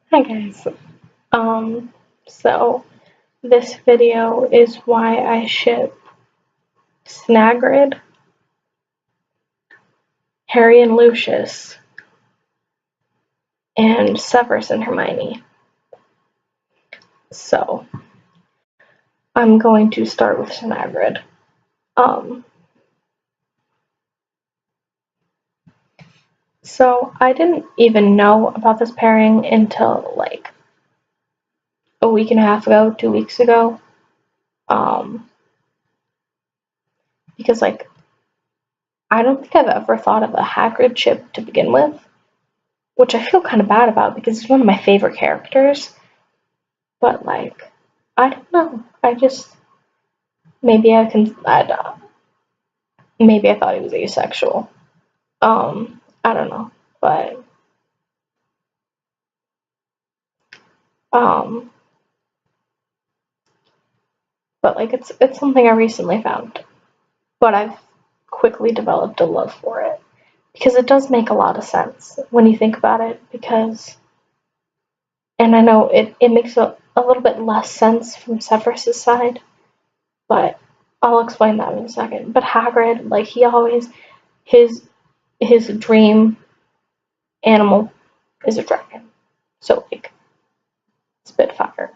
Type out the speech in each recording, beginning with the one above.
Hi guys. So this video is why I ship Snagrid, Harry and Lucius, and Severus and Hermione. So I'm going to start with Snagrid. So I didn't even know about this pairing until like a week and a half ago, 2 weeks ago. Because like I don't think I've ever thought of a Hagrid ship to begin with, which I feel kind of bad about because he's one of my favorite characters. But like, I don't know. I just maybe maybe I thought he was asexual. I don't know, um, but like it's something I recently found, but I've quickly developed a love for it because it does make a lot of sense when you think about it. And I know it makes a little bit less sense from Severus's side, but I'll explain that in a second. But Hagrid, like he always his his dream animal is a dragon. So like Spitfire.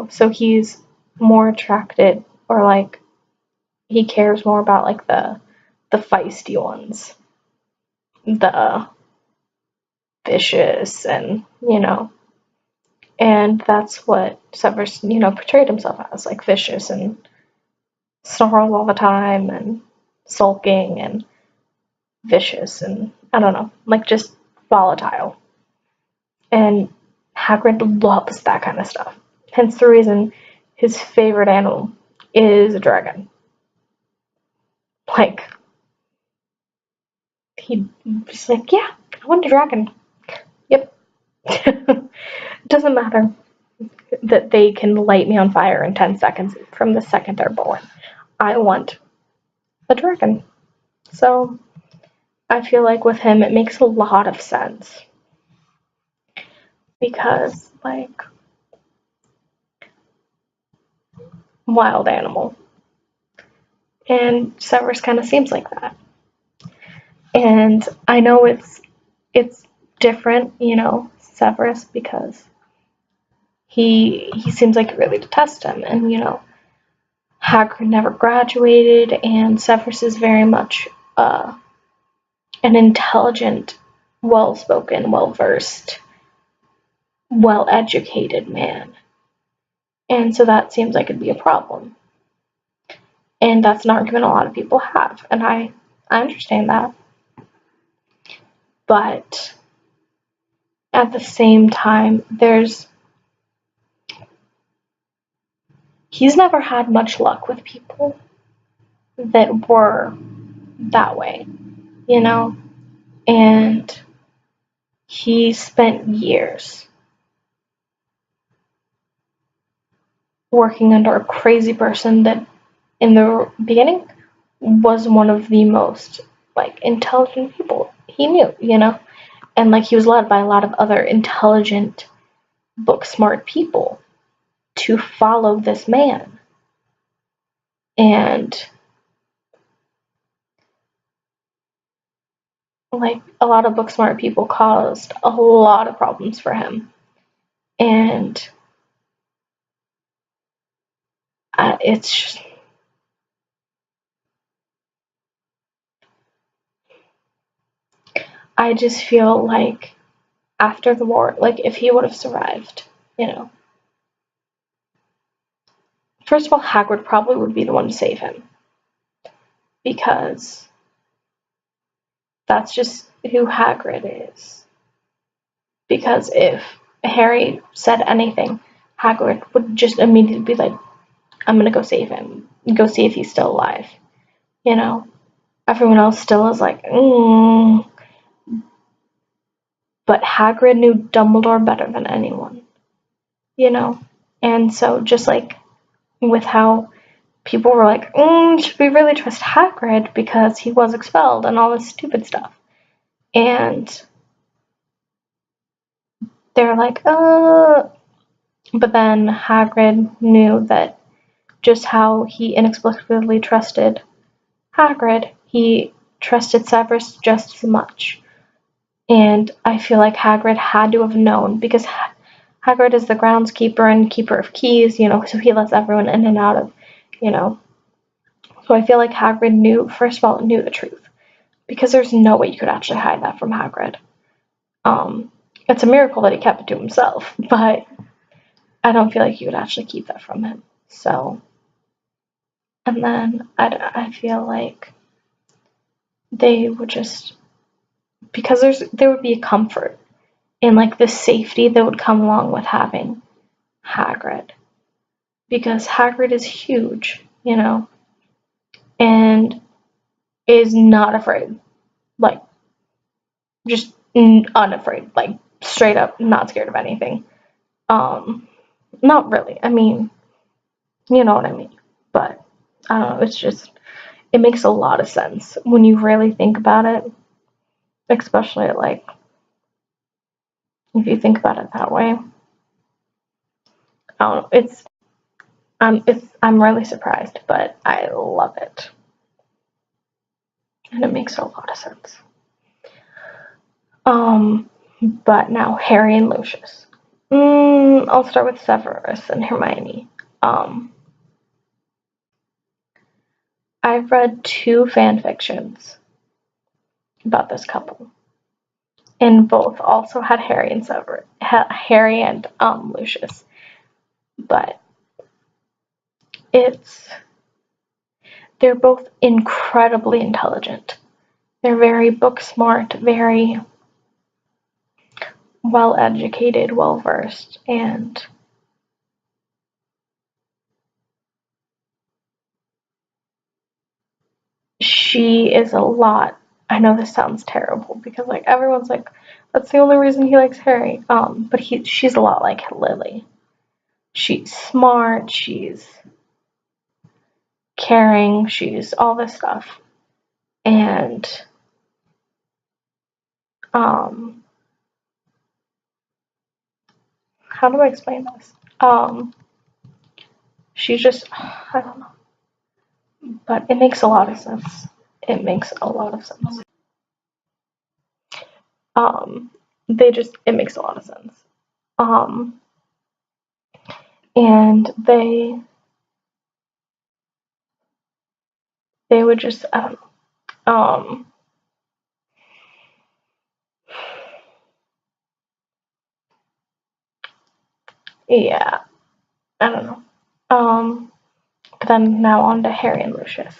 So he's more attracted or like he cares more about like the feisty ones. The vicious and that's what Severus, portrayed himself as, like vicious and snarls all the time and sulking and vicious and I don't know, like just volatile. And Hagrid loves that kind of stuff. Hence the reason his favorite animal is a dragon. Like, he just like, yeah, I want a dragon. Yep. It doesn't matter that they can light me on fire in 10 seconds from the second they're born. I want a dragon. So I feel like with him, it makes a lot of sense. Because, like, wild animal. And Severus kind of seems like that. And I know it's different, Severus, because he seems like he really detests him, and Hagrid never graduated, and Severus is very much an intelligent, well-spoken, well-versed, well-educated man, and so that seems like it'd be a problem, and that's an argument a lot of people have, and I understand that, but at the same time, he's never had much luck with people that were that way, you know? And he spent years working under a crazy person that in the beginning was one of the most like intelligent people he knew. And like he was led by a lot of other intelligent, book smart people to follow this man. And like a lot of book smart people caused a lot of problems for him. And it's just, I just feel like after the war, like if he would have survived, you know, first of all, Hagrid probably would be the one to save him because that's just who Hagrid is. Because if Harry said anything, Hagrid would just immediately be like, I'm gonna go save him, go see if he's still alive. Everyone else still is like, But Hagrid knew Dumbledore better than anyone, you know? And so just like with how people were like, should we really trust Hagrid because he was expelled and all this stupid stuff. And they're like, but then Hagrid knew that just how he inexplicably trusted Hagrid, he trusted Severus just as much. And I feel like Hagrid had to have known, because Hagrid is the groundskeeper and keeper of keys, so he lets everyone in and out of, you know. So I feel like Hagrid knew, first of all, knew the truth, because there's no way you could actually hide that from Hagrid. It's a miracle that he kept it to himself, but I don't feel like you would actually keep that from him. So, and then I feel like they would just, because there would be a comfort in like the safety that would come along with having Hagrid, because Hagrid is huge, and is not afraid, like just unafraid, like straight up not scared of anything. Not really. I mean, you know what I mean. But I don't know. It's just, it makes a lot of sense when you really think about it, especially like if you think about it that way. I don't know. I'm really surprised, but I love it, and it makes a lot of sense. But now Harry and Lucius. I'll start with Severus and Hermione. I've read 2 fan fictions about this couple, and both also had Harry and Lucius. But they're both incredibly intelligent. They're very book smart, very well educated, well versed, and she is a lot. I know this sounds terrible, because like everyone's like, that's the only reason he likes Harry. But she's a lot like Lily. She's smart, she's caring, she's all this stuff. And how do I explain this? She's just, I don't know. But it makes a lot of sense. It makes a lot of sense. Um, it makes a lot of sense. Um, and they would just, I don't know. Yeah, I don't know. But then now on to Harry and Lucius.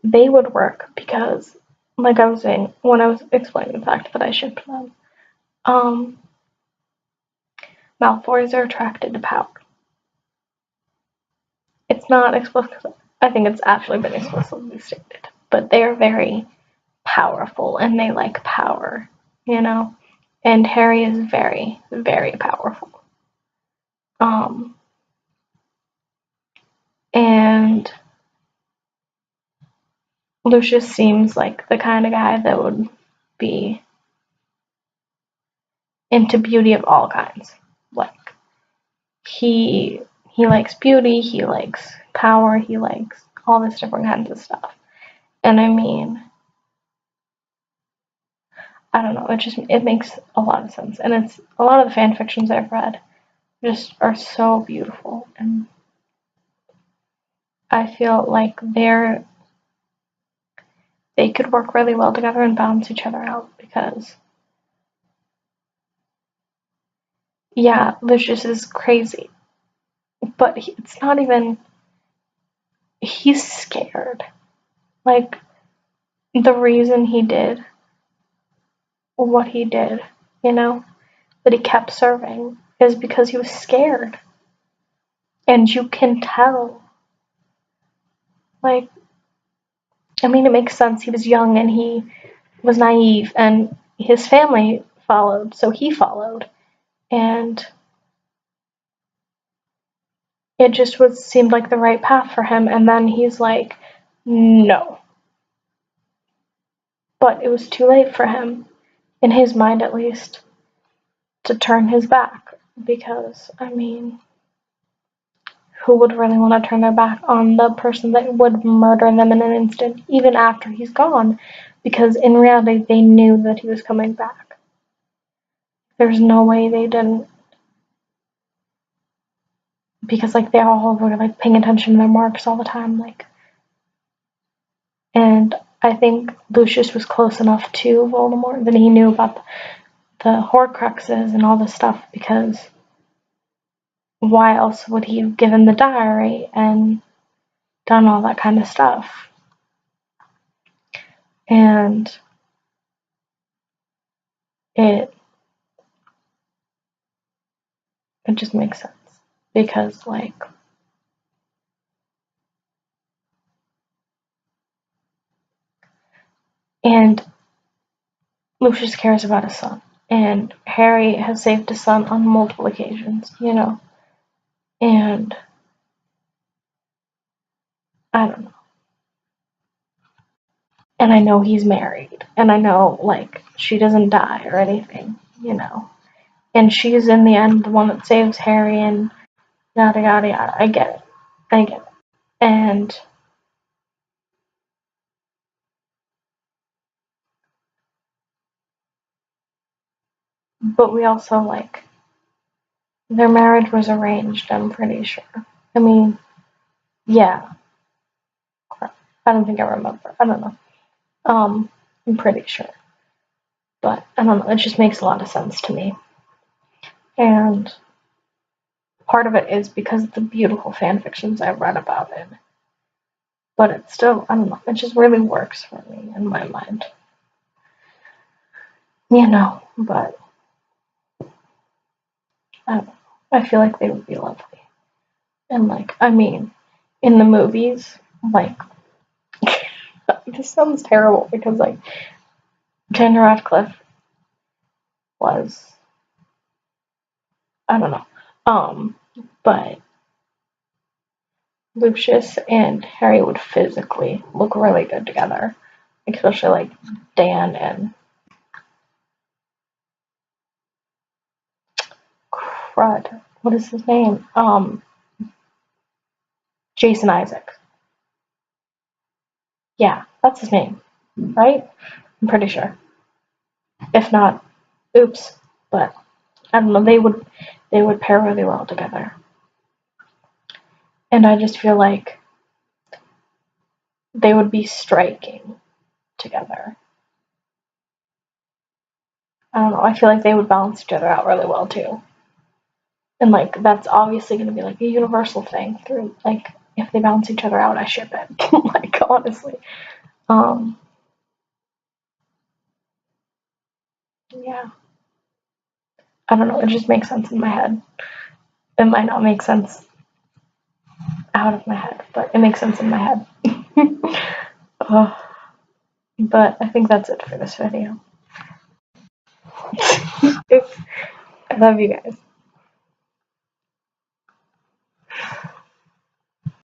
They would work because, like I was saying, when I was explaining the fact that I shipped them, Malfoys are attracted to power. It's not explicit. I think it's actually been explicitly stated, but they are very powerful and they like power, And Harry is very, very powerful. And Lucius seems like the kind of guy that would be into beauty of all kinds. Like he likes beauty, he likes power, he likes all this different kinds of stuff. And I mean, I don't know, it makes a lot of sense. And it's a lot of the fan fictions I've read just are so beautiful, and I feel like they could work really well together and balance each other out, because yeah, Lucius is crazy, but it's not even, he's scared. Like, the reason he did what he did, that he kept serving, is because he was scared. And you can tell. Like, I mean, it makes sense. He was young and he was naive, and his family followed, so he followed. And it just seemed like the right path for him. And then he's like, no. But it was too late for him. in his mind at least, to turn his back. Because, I mean, who would really want to turn their back on the person that would murder them in an instant, even after he's gone? Because in reality, they knew that he was coming back. There's no way they didn't. Because, like, they all were, like, paying attention to their marks all the time, like. And I think Lucius was close enough to Voldemort that he knew about the Horcruxes and all this stuff, because why else would he have given the diary and done all that kind of stuff? And it just makes sense, because, like, and Lucius cares about his son, and Harry has saved his son on multiple occasions, and I don't know. And I know he's married, and I know, like, she doesn't die or anything. And she's in the end the one that saves Harry and yada yada yada. I get it. And but we also, like, their marriage was arranged, I'm pretty sure. I mean, yeah. Crap. I don't think I remember. I don't know. I'm pretty sure. But I don't know, it just makes a lot of sense to me. And part of it is because of the beautiful fan fictions I've read about it. But it still, I don't know, it just really works for me in my mind. But I don't know. I feel like they would be lovely. And, like, I mean, in the movies, like, this sounds terrible because, like, Daniel Radcliffe was, I don't know, but Lucius and Harry would physically look really good together, especially, like, Dan and crud, what is his name? Jason Isaacs. Yeah, that's his name, right? I'm pretty sure. If not, oops. But I don't know. They would pair really well together, and I just feel like they would be striking together. I don't know. I feel like they would balance each other out really well too, and, like, that's obviously going to be, like, a universal thing through, like, if they balance each other out, I ship it. Like, honestly, yeah. I don't know. It just makes sense in my head. It might not make sense out of my head, but it makes sense in my head. Oh, but I think that's it for this video. I love you guys.